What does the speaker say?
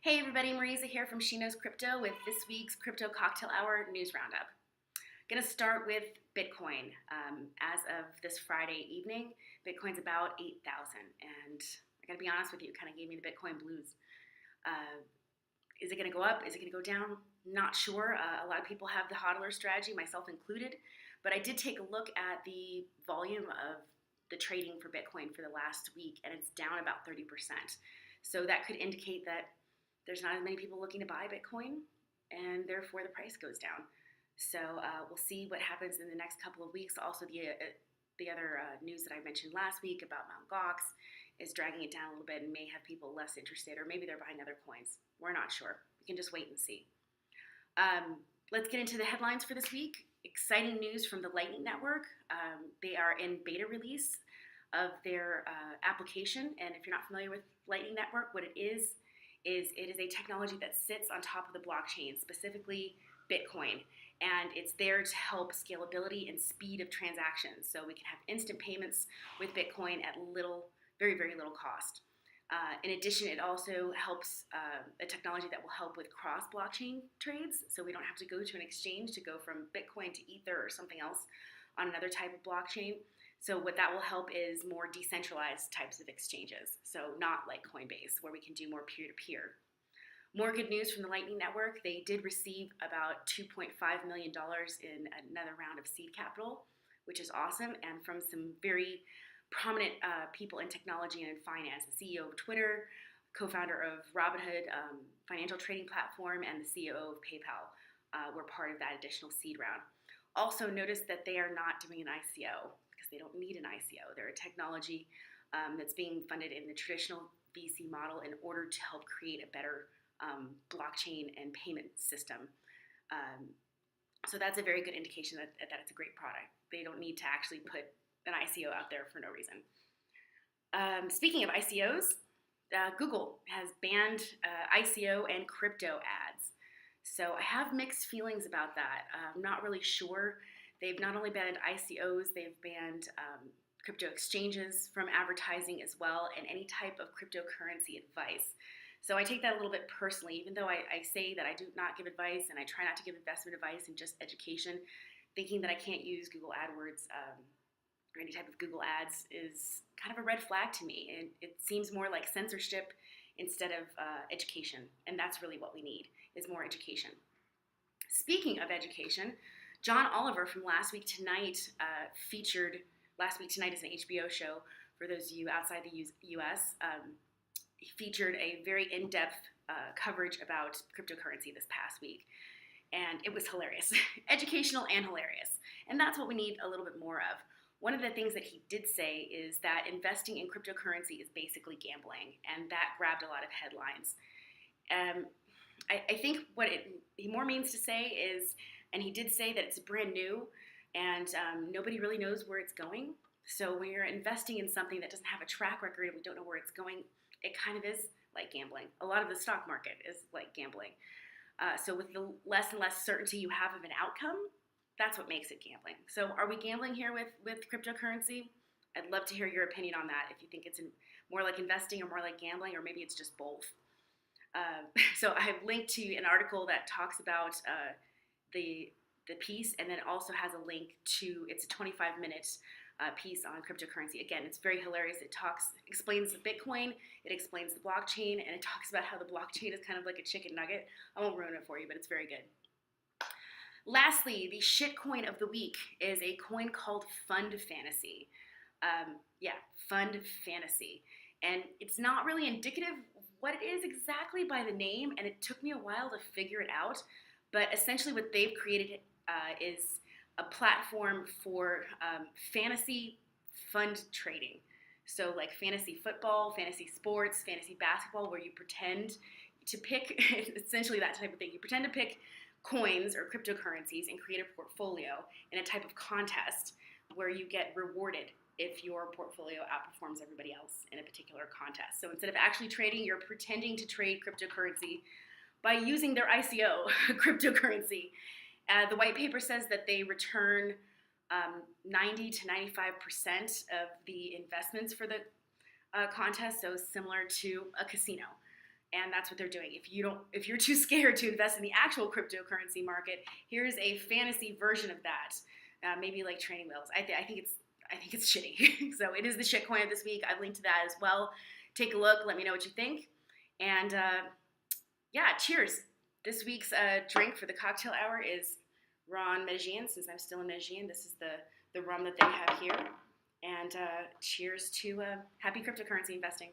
Hey everybody, Marisa here from She Knows Crypto with this week's Crypto Cocktail Hour News Roundup. Gonna start with Bitcoin. As of this Friday evening, Bitcoin's about 8,000, and I gotta be honest with you, it kind of gave me the Bitcoin blues. Uh, is it gonna go up? Is it gonna go down? Not sure. A lot of people have the hodler strategy, myself included, but I did take a look at the volume of the trading for Bitcoin for the last week, and it's down about 30%. So that could indicate that there's not as many people looking to buy Bitcoin, and therefore the price goes down. So we'll see what happens in the next couple of weeks. Also, the other news that I mentioned last week about Mt. Gox is dragging it down a little bit and may have people less interested, or maybe they're buying other coins. We're not sure. We can just wait and see. Let's get into the headlines for this week. Exciting news from the Lightning Network. They are in beta release of their application, and if you're not familiar with Lightning Network, what it is it is a technology that sits on top of the blockchain, specifically Bitcoin, and it's there to help scalability and speed of transactions. So we can have instant payments with Bitcoin at very, very little cost. In addition, it also helps a technology that will help with cross-blockchain trades, so we don't have to go to an exchange to go from Bitcoin to Ether or something else on another type of blockchain. So what that will help is more decentralized types of exchanges. So not like Coinbase, where we can do more peer-to-peer. More good news from the Lightning Network. They did receive about $2.5 million in another round of seed capital, which is awesome, and from some very prominent people in technology and in finance. The CEO of Twitter, co-founder of Robinhood financial trading platform, and the CEO of PayPal were part of that additional seed round. Also notice that they are not doing an ICO, they don't need an ICO. They're a technology that's being funded in the traditional VC model in order to help create a better blockchain and payment system. So that's a very good indication that it's a great product. They don't need to actually put an ICO out there for no reason. Speaking of ICOs, Google has banned ICO and crypto ads. So I have mixed feelings about that. I'm not really sure. They've not only banned ICOs, they've banned crypto exchanges from advertising as well, and any type of cryptocurrency advice. So I take that a little bit personally, even though I say that I do not give advice and I try not to give investment advice and just education. Thinking that I can't use Google AdWords or any type of Google ads is kind of a red flag to me. And it seems more like censorship instead of education, and that's really what we need, is more education. Speaking of education, John Oliver from Last Week Tonight featured, Last Week Tonight is an HBO show for those of you outside the US. He featured a very in-depth coverage about cryptocurrency this past week. And it was hilarious, educational and hilarious. And that's what we need a little bit more of. One of the things that he did say is that investing in cryptocurrency is basically gambling, and that grabbed a lot of headlines. I think what he more means to say is, and he did say that it's brand new and nobody really knows where it's going. So when you're investing in something that doesn't have a track record and we don't know where it's going, it kind of is like gambling. A lot of the stock market is like gambling. So with the less and less certainty you have of an outcome, that's what makes it gambling. So are we gambling here with cryptocurrency? I'd love to hear your opinion on that, if you think it's more like investing or more like gambling, or maybe it's just both. So I have linked to an article that talks about the piece, and then also has a link to, it's a 25-minute piece on cryptocurrency. Again, it's very hilarious. It explains the Bitcoin, it explains the blockchain, and it talks about how the blockchain is kind of like a chicken nugget. I won't ruin it for you, but it's very good. Lastly, the shitcoin of the week is a coin called Fund Fantasy. Fund Fantasy. And it's not really indicative of what it is exactly by the name, and it took me a while to figure it out. But essentially what they've created is a platform for fantasy fund trading. So like fantasy football, fantasy sports, fantasy basketball, where you pretend to pick, essentially that type of thing. You pretend to pick coins or cryptocurrencies and create a portfolio in a type of contest where you get rewarded if your portfolio outperforms everybody else in a particular contest. So instead of actually trading, you're pretending to trade cryptocurrency by using their ICO cryptocurrency. The white paper says that they return 90 to 95% of the investments for the contest, so similar to a casino. and that's what they're doing. If you're too scared to invest in the actual cryptocurrency market, here's a fantasy version of that, maybe like training wheels. I think it's shitty. So it is the shitcoin of this week. I've linked to that as well. Take a look. Let me know what you think. And yeah, cheers. This week's drink for the cocktail hour is Ron Medellin. Since I'm still in Medellin, this is the rum that they have here. And cheers to happy cryptocurrency investing.